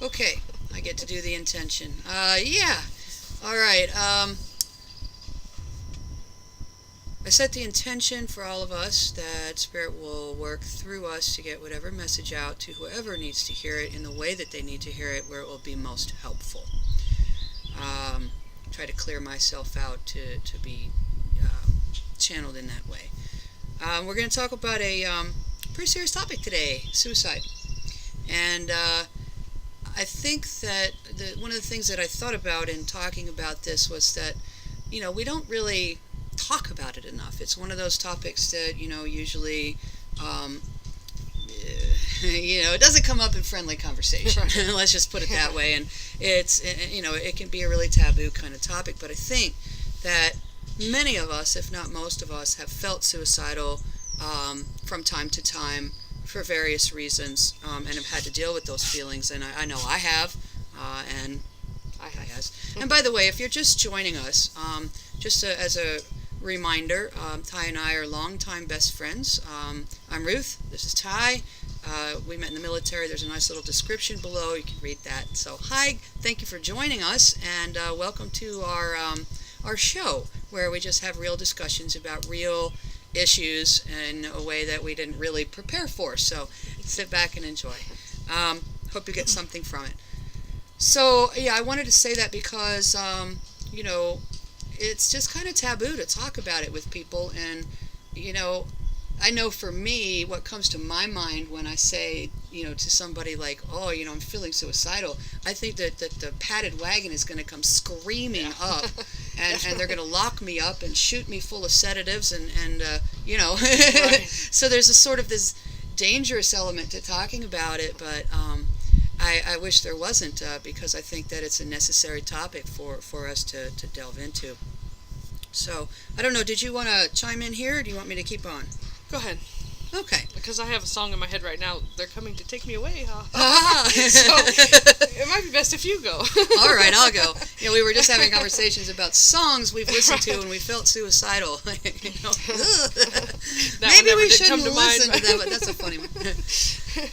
Okay, I get to do the intention. Yeah. All right. I set the intention for all of us that Spirit will work through us to get whatever message out to whoever needs to hear it in the way that they need to hear it, where it will be most helpful. Try to clear myself out to be channeled in that way. We're going to talk about a pretty serious topic today, suicide. And I think that one of the things that I thought about in talking about this was that, we don't really talk about it enough. It's one of those topics that, usually, it doesn't come up in friendly conversation. Right. Let's just put it that way. And it can be a really taboo kind of topic. But I think that many of us, if not most of us, have felt suicidal from time to time for various reasons, and have had to deal with those feelings. And I know I have, and I has. And by the way, if you're just joining us, as a reminder, Ty and I are longtime best friends. I'm Ruth. This is Ty. We met in the military. There's a nice little description below. You can read that. So, hi. Thank you for joining us, and welcome to our show, where we just have real discussions about real issues in a way that we didn't really prepare for. So, sit back and enjoy. Hope you get something from it. So, yeah, I wanted to say that because, it's just kind of taboo to talk about it with people. And, I know for me, what comes to my mind when I say, to somebody like, oh, I'm feeling suicidal, I think that the padded wagon is going to come screaming up, and they're going to lock me up and shoot me full of sedatives, and right. So there's a sort of this dangerous element to talking about it, but I wish there wasn't, because I think that it's a necessary topic for us to delve into. So, I don't know, did you want to chime in here, or do you want me to keep on? Go ahead. Okay. Because I have a song in my head right now. They're coming to take me away, huh? So, it might be best if you go. All right, I'll go. We were just having conversations about songs we've listened to and we felt suicidal. Maybe we shouldn't listen to them, but that's a funny one.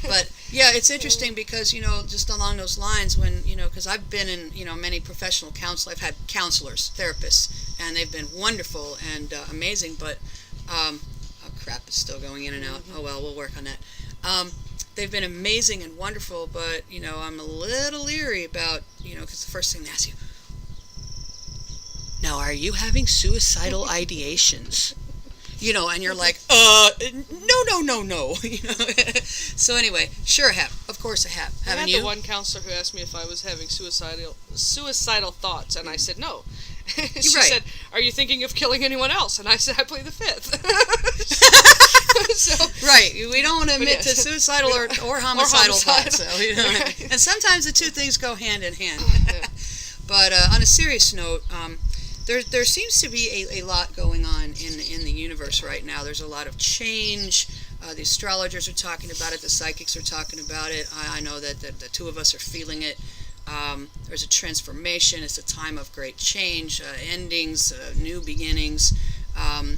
But, yeah, it's interesting because, just along those lines, when, because I've been in, many professional counseling. I've had counselors, therapists, and they've been wonderful and amazing, but crap, it's still going in and out. Oh well, we'll work on that. They've been amazing and wonderful, but I'm a little leery about because the first thing they ask you, now are you having suicidal ideations? And you're like, no. So anyway, sure I have. Of course I have. I Haven't had you? the one counselor who asked me if I was having suicidal thoughts, and I said no. She said, "Are you thinking of killing anyone else?" And I said, "I plead the fifth." So, right, we don't want to admit to suicidal or homicidal thoughts. So, Right. And sometimes the two things go hand in hand. But on a serious note, there seems to be a lot going on in the universe right now. There's a lot of change. The astrologers are talking about it. The psychics are talking about it. I know that the two of us are feeling it. There's a transformation. It's a time of great change, endings, new beginnings. Some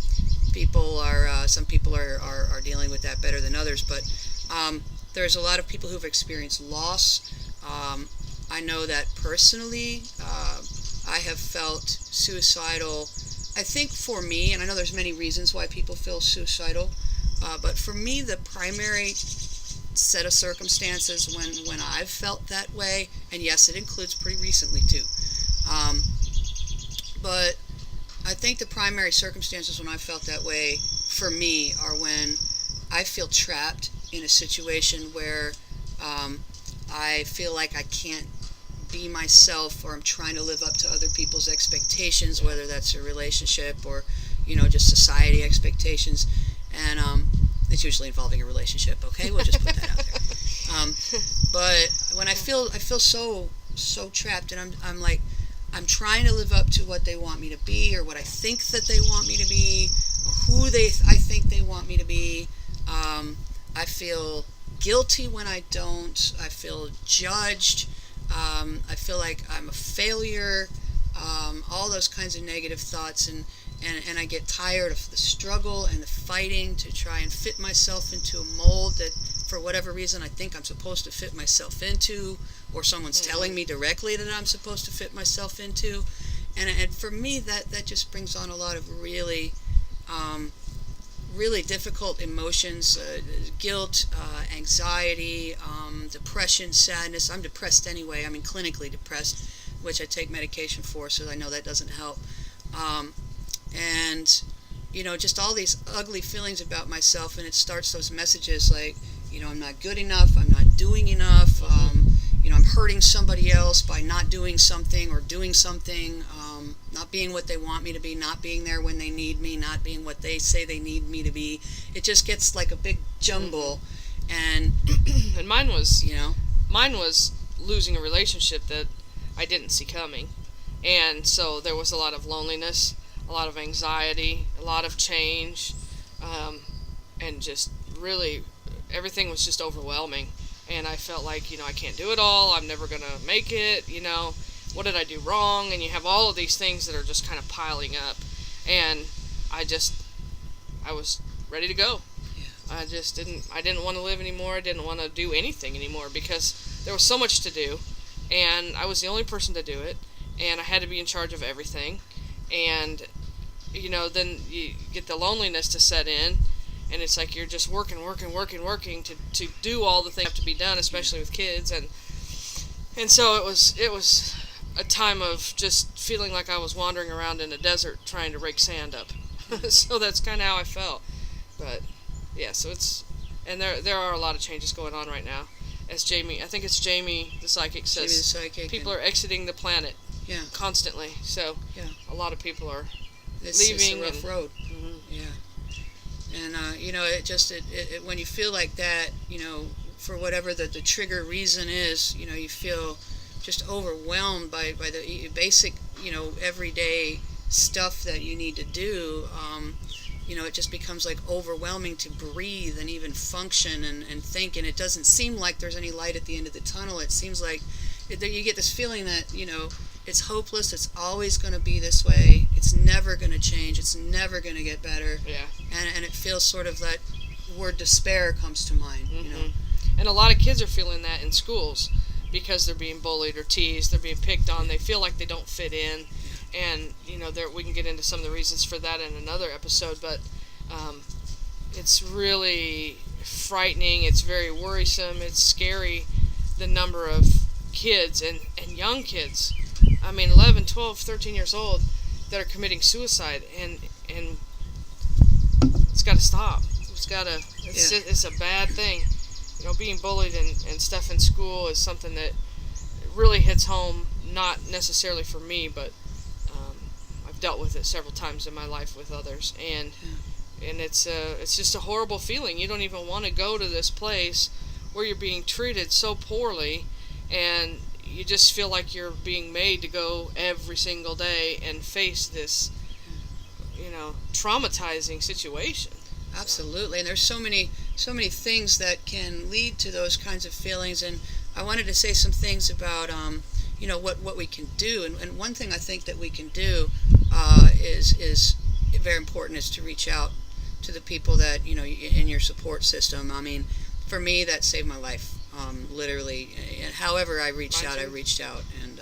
people are dealing with that better than others, but there's a lot of people who've experienced loss. I know that personally, I have felt suicidal. I think for me, and I know there's many reasons why people feel suicidal, but for me, the primary set of circumstances when I've felt that way, and yes, it includes pretty recently too, but I think the primary circumstances when I felt that way for me are when I feel trapped in a situation where I feel like I can't be myself, or I'm trying to live up to other people's expectations, whether that's a relationship or just society expectations, and it's usually involving a relationship. Okay, we'll just put that out there. But when I feel so trapped, and I'm like, I'm trying to live up to what they want me to be, or what I think that they want me to be, or who I think they want me to be. I feel guilty when I don't. I feel judged. I feel like I'm a failure. All those kinds of negative thoughts, and I get tired of the struggle and the fighting to try and fit myself into a mold that for whatever reason I think I'm supposed to fit myself into, or someone's telling me directly that I'm supposed to fit myself into. And for me, that just brings on a lot of really really difficult emotions, guilt, anxiety, depression, sadness. I'm depressed anyway. I mean, clinically depressed, which I take medication for, so I know that doesn't help. And, just all these ugly feelings about myself, and it starts those messages like, I'm not good enough, I'm not doing enough, I'm hurting somebody else by not doing something or doing something, not being what they want me to be, not being there when they need me, not being what they say they need me to be. It just gets like a big jumble. And and mine was losing a relationship that I didn't see coming. And so there was a lot of loneliness, a lot of anxiety, a lot of change, and just really everything was just overwhelming. And I felt like, I can't do it all. I'm never going to make it. What did I do wrong? And you have all of these things that are just kind of piling up. And I was ready to go. Yeah. I didn't want to live anymore. I didn't want to do anything anymore because there was so much to do. And I was the only person to do it. And I had to be in charge of everything. And, then you get the loneliness to set in. And it's like you're just working to do all the things that have to be done, especially with kids. And so it was a time of just feeling like I was wandering around in a desert trying to rake sand up. So that's kind of how I felt. But yeah, so and there are a lot of changes going on right now. As I think it's Jamie the psychic says, people are exiting the planet. Yeah. Constantly. So yeah, a lot of people are leaving. It's a rough road. Mm-hmm. Yeah. And, it when you feel like that, for whatever the trigger reason is, you feel just overwhelmed by the basic, everyday stuff that you need to do. It just becomes like overwhelming to breathe and even function and think. And it doesn't seem like there's any light at the end of the tunnel. It seems like you get this feeling that, it's hopeless. It's always going to be this way. It's never going to change. It's never going to get better. Yeah. And it feels sort of that word despair comes to mind. Mm-hmm. And a lot of kids are feeling that in schools because they're being bullied or teased. They're being picked on. They feel like they don't fit in. And we can get into some of the reasons for that in another episode. But it's really frightening. It's very worrisome. It's scary. The number of kids and young kids. 11, 12, 13 years old that are committing suicide, and it's got to stop. It's a bad thing. Being bullied and stuff in school is something that really hits home, not necessarily for me, but I've dealt with it several times in my life with others, and it's just a horrible feeling. You don't even want to go to this place where you're being treated so poorly, and you just feel like you're being made to go every single day and face this, traumatizing situation. Absolutely, and there's so many things that can lead to those kinds of feelings. And I wanted to say some things about, what we can do. And one thing I think that we can do is very important is to reach out to the people that in your support system. For me, that saved my life. Literally, however I reached out, and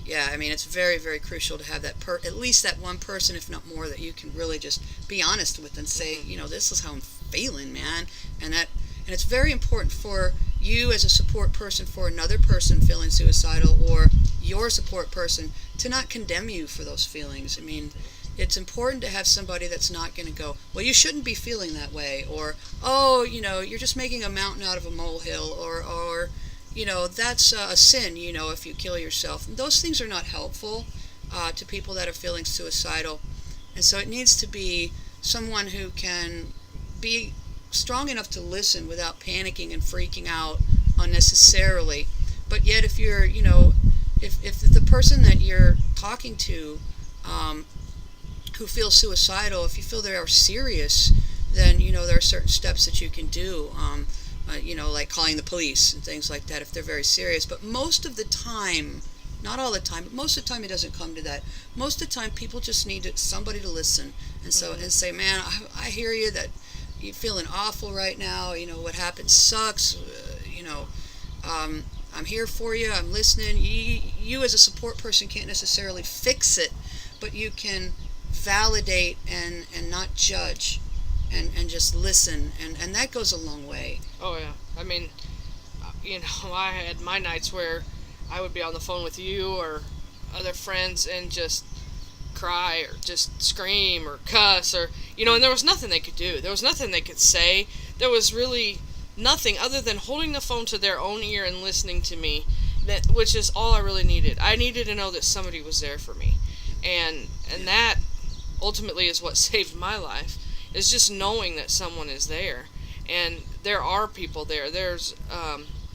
it's very, very crucial to have that at least that one person, if not more, that you can really just be honest with and say, this is how I'm feeling, man, and it's very important for you as a support person for another person feeling suicidal, or your support person, to not condemn you for those feelings. It's important to have somebody that's not going to go, well, you shouldn't be feeling that way, or, oh, you're just making a mountain out of a molehill, or that's a sin, if you kill yourself. And those things are not helpful to people that are feeling suicidal. And so it needs to be someone who can be strong enough to listen without panicking and freaking out unnecessarily. But yet if you're, if the person that you're talking to who feels suicidal, if you feel they are serious, then there are certain steps that you can do, like calling the police and things like that if they're very serious. But most of the time, not all the time, but most of the time it doesn't come to that. Most of the time people just need somebody to listen and and say, man, I hear you that you're feeling awful right now. What happened sucks. I'm here for you. I'm listening. You as a support person can't necessarily fix it, but you can validate and not judge, and just listen, and that goes a long way. Oh yeah. I mean, I had my nights where I would be on the phone with you or other friends and just cry or just scream or cuss and there was nothing they could do. There was nothing they could say. There was really nothing other than holding the phone to their own ear and listening to me, which is all I really needed. I needed to know that somebody was there for me. And that ultimately is what saved my life, is just knowing that someone is there. And there are people there. There's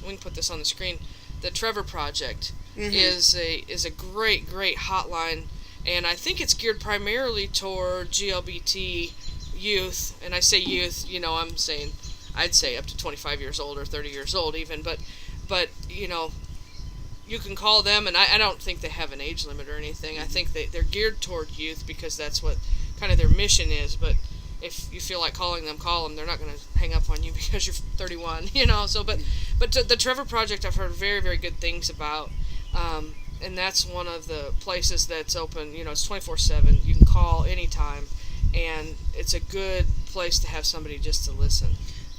we can put this on the screen. The Trevor Project is a great hotline, and I think it's geared primarily toward GLBT youth. And I say youth, I'd say up to 25 years old or 30 years old even, but you can call them, and I don't think they have an age limit or anything. I think they're geared toward youth because that's what kind of their mission is. But if you feel like calling them, call them. They're not going to hang up on you because you're 31, So, but the Trevor Project, I've heard very, very good things about, and that's one of the places that's open. It's 24/7. You can call anytime, and it's a good place to have somebody just to listen.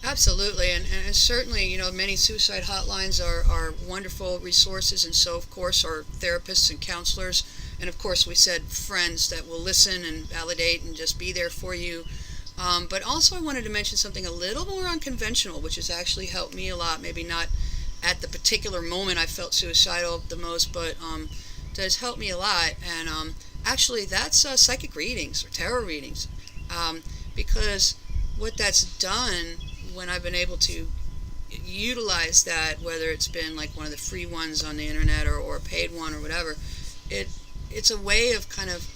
Absolutely, and certainly, many suicide hotlines are wonderful resources, and so, of course, are therapists and counselors, and, of course, we said friends that will listen and validate and just be there for you. But also I wanted to mention something a little more unconventional, which has actually helped me a lot, maybe not at the particular moment I felt suicidal the most, but does help me a lot, and actually that's psychic readings or tarot readings, because what that's done when I've been able to utilize that, whether it's been like one of the free ones on the internet or a paid one or whatever, it's a way of kind of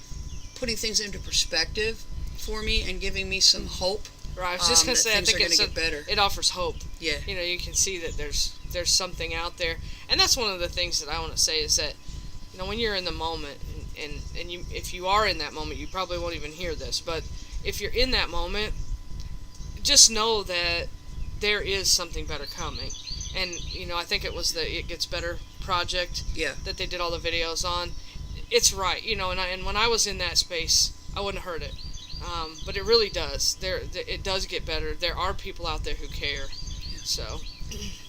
putting things into perspective for me and giving me some hope. Right, I was just going to say, I think get better. It offers hope. Yeah. You can see that there's something out there, and that's one of the things that I want to say is that, when you're in the moment, and you, if you are in that moment, you probably won't even hear this, but if you're in that moment, just know that there is something better coming. And I think it was the It Gets Better project that they did all the videos on. It's right, and when I was in that space, I wouldn't have heard it, but it really does. It does get better. There are people out there who care. So,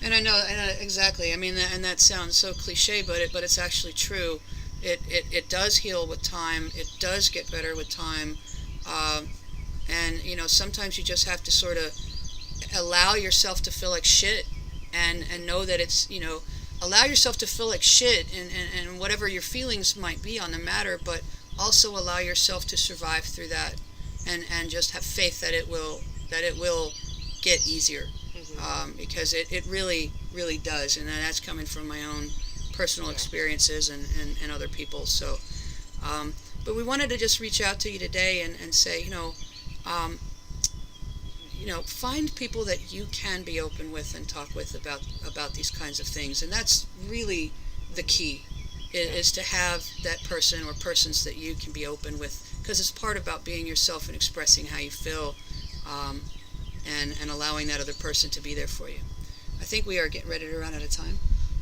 and I know exactly. I mean, and that sounds so cliche, but it's actually true. It does heal with time. It does get better with time. And sometimes you just have to sort of allow yourself to feel like shit, and know that it's allow yourself to feel like shit, and whatever your feelings might be on the matter, but also allow yourself to survive through that, and just have faith that it will get easier, because it really does, and that's coming from my own personal experiences and other people. So, but we wanted to just reach out to you today and say, find people that you can be open with and talk with about these kinds of things, and that's really the key, is to have that person or persons that you can be open with, because it's part about being yourself and expressing how you feel, and allowing that other person to be there for you. I think we are getting ready to run out of time.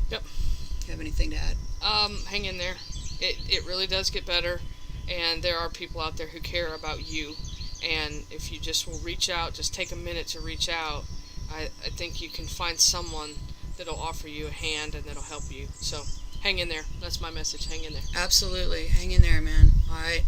Yep. Do you have anything to add? Hang in there. It really does get better, and there are people out there who care about you. And if you just will reach out, just take a minute to reach out, I think you can find someone that'll offer you a hand and that'll help you. So hang in there. That's my message. Hang in there. Absolutely. Hang in there, man. All right.